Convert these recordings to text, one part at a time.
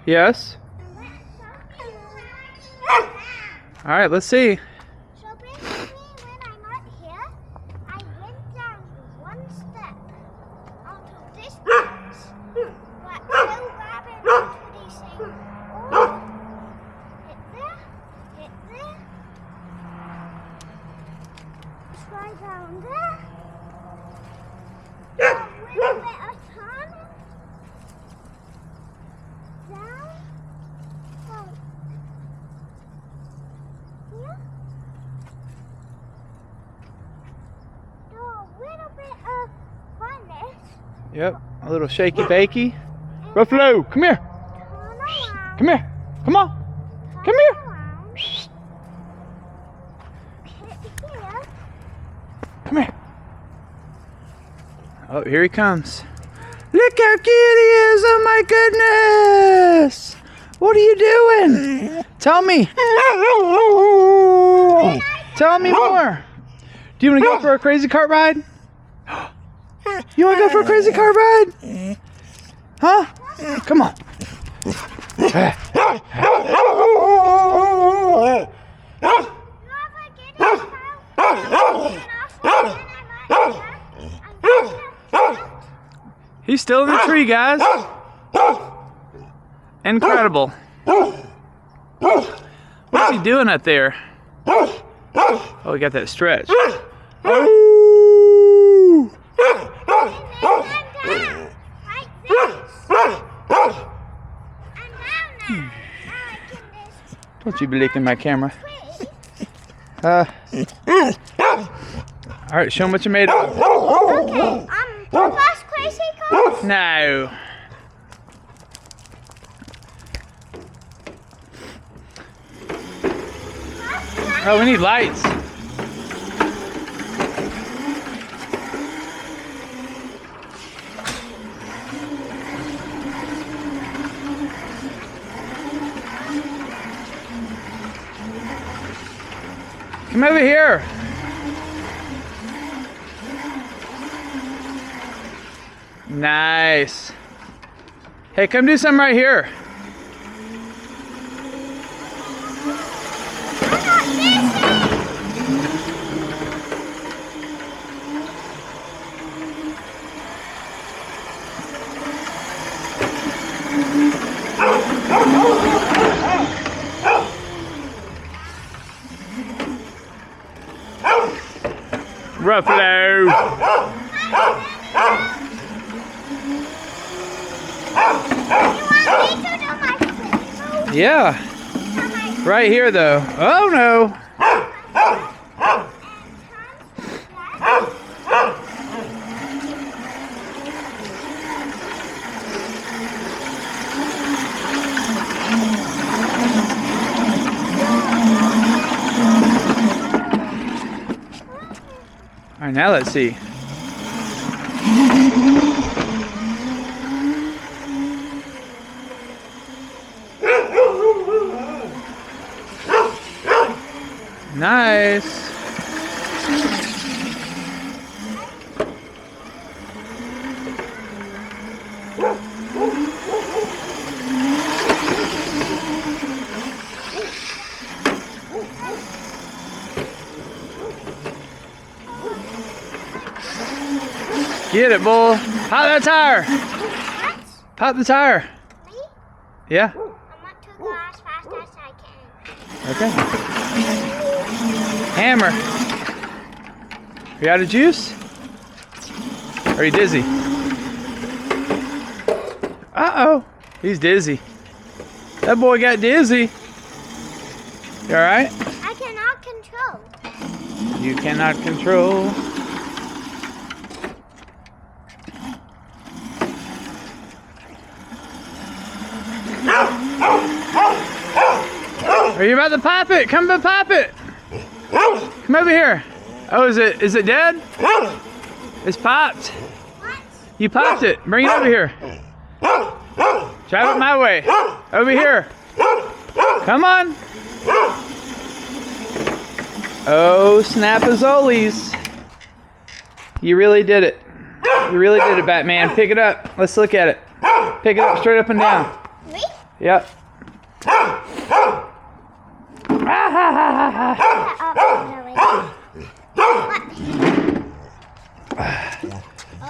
Yes. All right, let's see. So basically, when I got here, I went down one step onto this box, but still grabbing onto these things. Oh, hit there, slide down there, a little bit of turning, down, oh, here. Do a little bit of funness. Yep, a little shaky bakey. Ruffalo, come here. Turn around. Come here. Come on. Come Turn here. around. Hit here. Come here. Oh, here he comes. Look how cute he is. Oh my goodness. What are you doing? Tell me. Tell me more. Do you want to go for a crazy cart ride? You want to go for a crazy cart ride? Huh? Come on. He's still in the tree, guys. Incredible. What's he doing up there? Oh, we got that stretch. Oh. Don't you be licking my camera. All right, show them what you made of. Okay, first crazy car. No. Oh, we need lights. Come over here. Nice. Hey, come do something right here. Ruffalo. Yeah. Right here though. Oh no. All right, now let's see. Nice. Get it, bull. Pop that tire. What? Pop the tire. Me? Yeah. I want to go as fast as I can. Okay. Hammer. You out of juice? Are you dizzy? Uh-oh. He's dizzy. That boy got dizzy. You all right? I cannot control. You cannot control. Are you about to pop it? Come to pop it. Come over here. Oh, is it dead? It's popped. What? You popped it. Bring it over here. Drive it my way. Over here. Come on. Oh, snap-a-zolies. You really did it. You really did it, Batman. Pick it up. Let's look at it. Pick it up straight up and down. Me? Yep.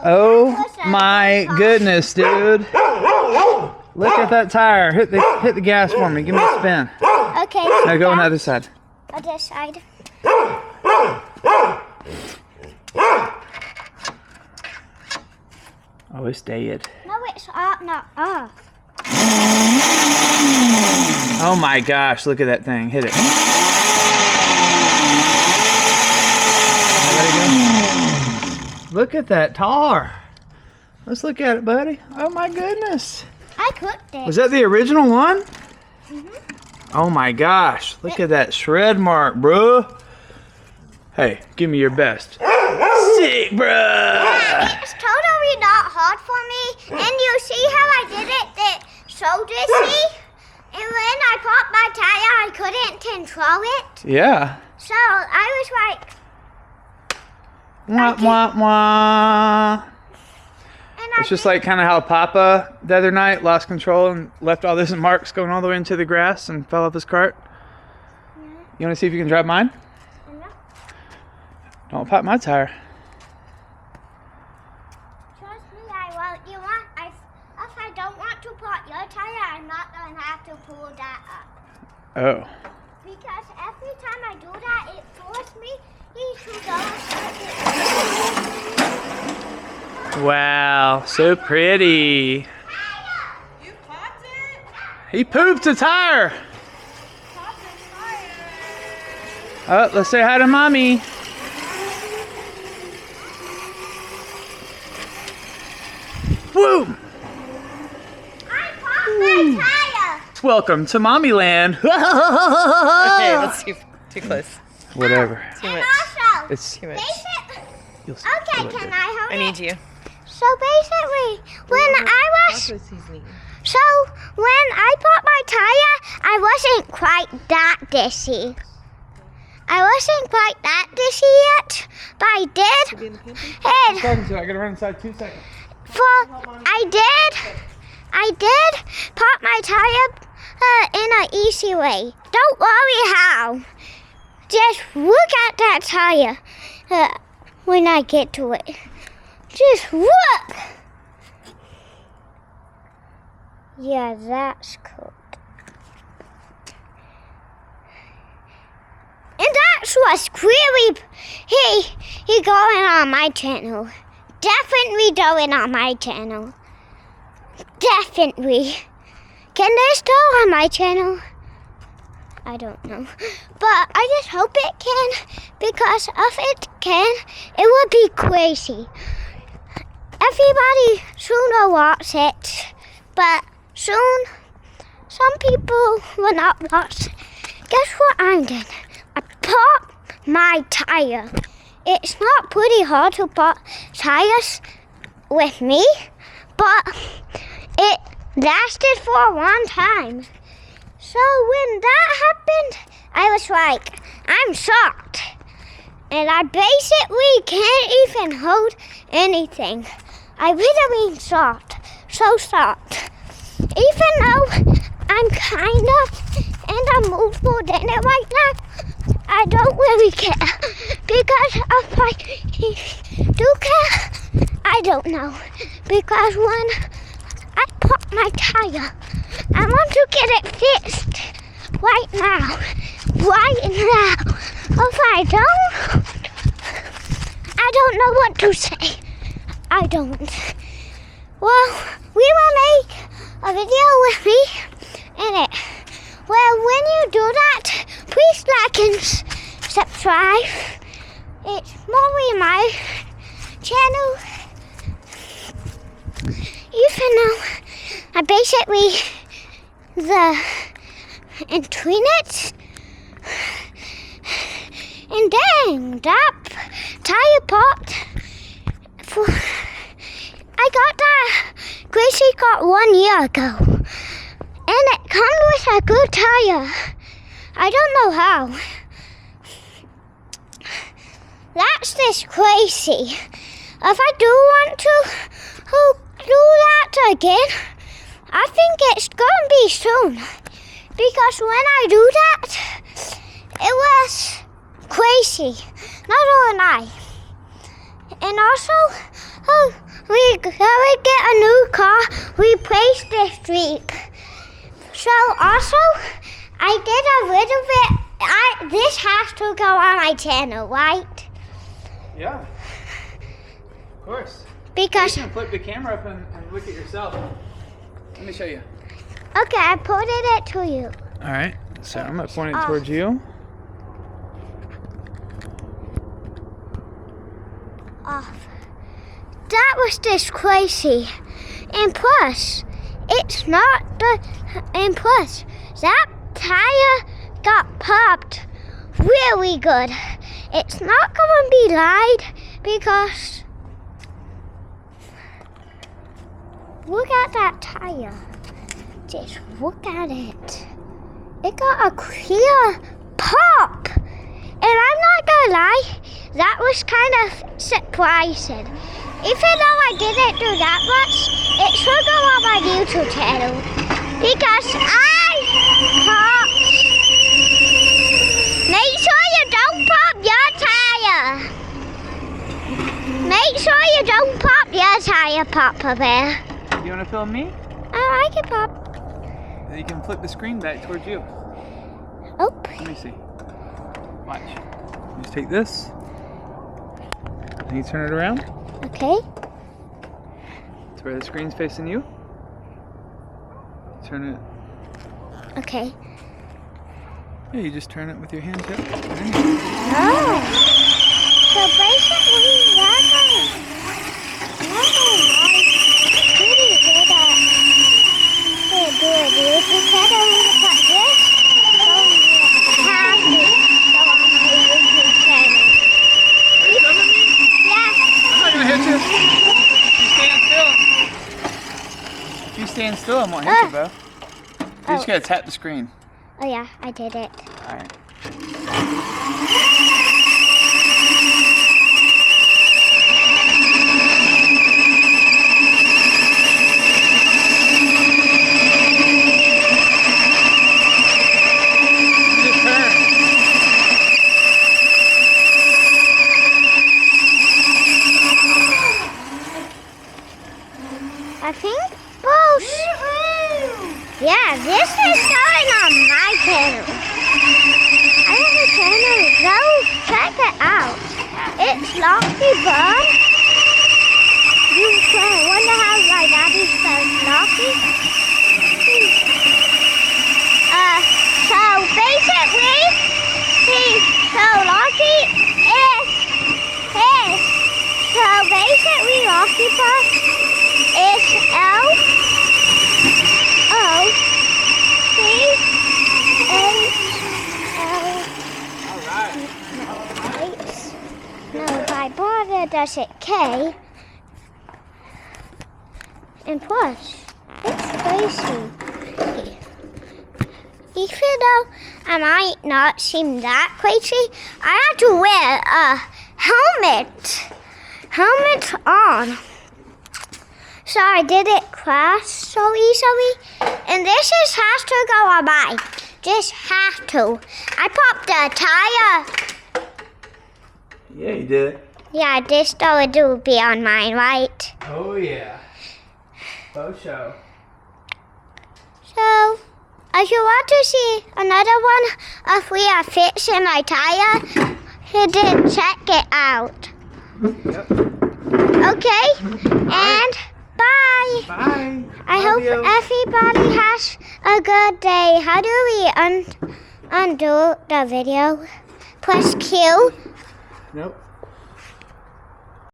Oh my goodness, dude. Look at that tire. Hit the gas for me. Give me a spin. Okay. Now go on the other side. Other side. Oh, it's dead. No, it's off, not off. Oh my gosh, look at that thing. Hit it. There you go. Look at that tar. Let's look at it, buddy. Oh my goodness. I cooked it. Was that the original one? Oh my gosh. Look at that shred mark, bro. Hey, give me your best. Sick, bro. It's totally not hard for me. And you see how I did it that so dizzy? And when I popped my tire, I couldn't control it. Yeah. So I was like, Wah, wah, wah. and It's just like kind of how Papa the other night lost control and left all those marks going all the way into the grass and fell off his cart. You want to see if you can drive mine? Don't pop my tire. Trust me, I won't. If I don't want to pop your tire, I'm not going to have to pull that up. Oh. Because every time I do that, it forces me to go. Wow, so pretty. You popped it? He pooped a tire. Popped the tire. Oh, let's say hi to Mommy. Woo! I popped my tire. Welcome to Mommy Land. Okay, that's too close. Whatever. Too And much. also, It's. Too much. You'll see. okay, You'll can do. I hold I it? need you. So basically, when I popped my tire, I wasn't quite that dizzy. I wasn't quite that dizzy yet, but I did. And Talking to you. I gotta run inside 2 seconds. I did pop my tire in an easy way. Don't worry how. Just look at that tire when I get to it. Just look. Yeah, that's cool. And that's what's really he going on my channel. Definitely going on my channel. Definitely. Can they still on my channel? I don't know. But I just hope it can, because if it can, it would be crazy. Everybody soon will watch it, but soon some people will not watch it. Guess what I'm doing? I pop my tire. It's not pretty hard to pop tires with me, but it lasted for a long time. So when that happened, I was like, I'm shocked. And I basically can't even hold anything. I really mean shocked. So shocked. Even though I'm kind of in a mood for dinner right now, I don't really care. Because if I do care, I don't know. Because when I pop my tire, I want to get it fixed right now. Right now. If I don't know what to say. I don't. Well, we will make a video with me in it. Well, when you do that, please like and subscribe. It's Molly my channel. Even though I basically the internet. And dang, that tire popped. I got that Gracie got 1 year ago. And it comes with a good tire. I don't know how. That's just crazy. If I do want to do that again, I think it's gonna be soon. Because when I do that, it was crazy. Not gonna lie. And also, we gotta get a new car. We placed this week. So also, I did a little bit. This has to go on my channel, right? Yeah. Of course. Because You can flip the camera up and look at yourself. Let me show you. okay, I pointed it to you. All right. So I'm gonna point it Off. towards you. Off. That was just crazy. And plus, it's not the. And plus, that tire got popped really good. It's not gonna be light because look at that tire. Just look at it. It got a clear pop. And I'm not gonna lie, that was kind of surprising. Even though I didn't do that much, it should go on my YouTube channel. Because I popped. Make sure you don't pop your tire. Make sure you don't pop your tire, Papa Bear. You wanna film me? I like it, Pop. Then you can flip the screen back towards you. Oh, Let me see. Watch. Just take this. And you turn it around. okay. To where the screen's facing you. Turn it. Okay. Yeah, you just turn it with your hands up. Oh. So basically, that's pretty good at doing this. Instead of me to put this, have to go on my YouTube channel. Are you filming me? Yeah. I'm not gonna hit you. If you stand still. If you stand still, I won't hit you, bro. You just gotta tap the screen. Oh yeah, I did it. Alright. Just turn. I think both. Yeah, this is going on my channel. I have a channel. Go check it out. It's Lockie Bird. You wonder how my daddy spells Lockie? So basically, so Lockie is. So basically, Lockie Bird is No, by border does it K. And plus, it's crazy. Even though I might not seem that crazy, I had to wear a helmet. Helmet on. So I did it crash so easily. And this is has to go on mine. Just have to. I popped the tire. Yeah, you did it. Yeah, this though do be on mine, right? Oh yeah. Oh show. So, if you want to see another one of we are fixing my tire, then check it out. Yep. Okay? And bye. Bye. I Love hope you. everybody has a good day. How do we undo the video? Press Q. Nope.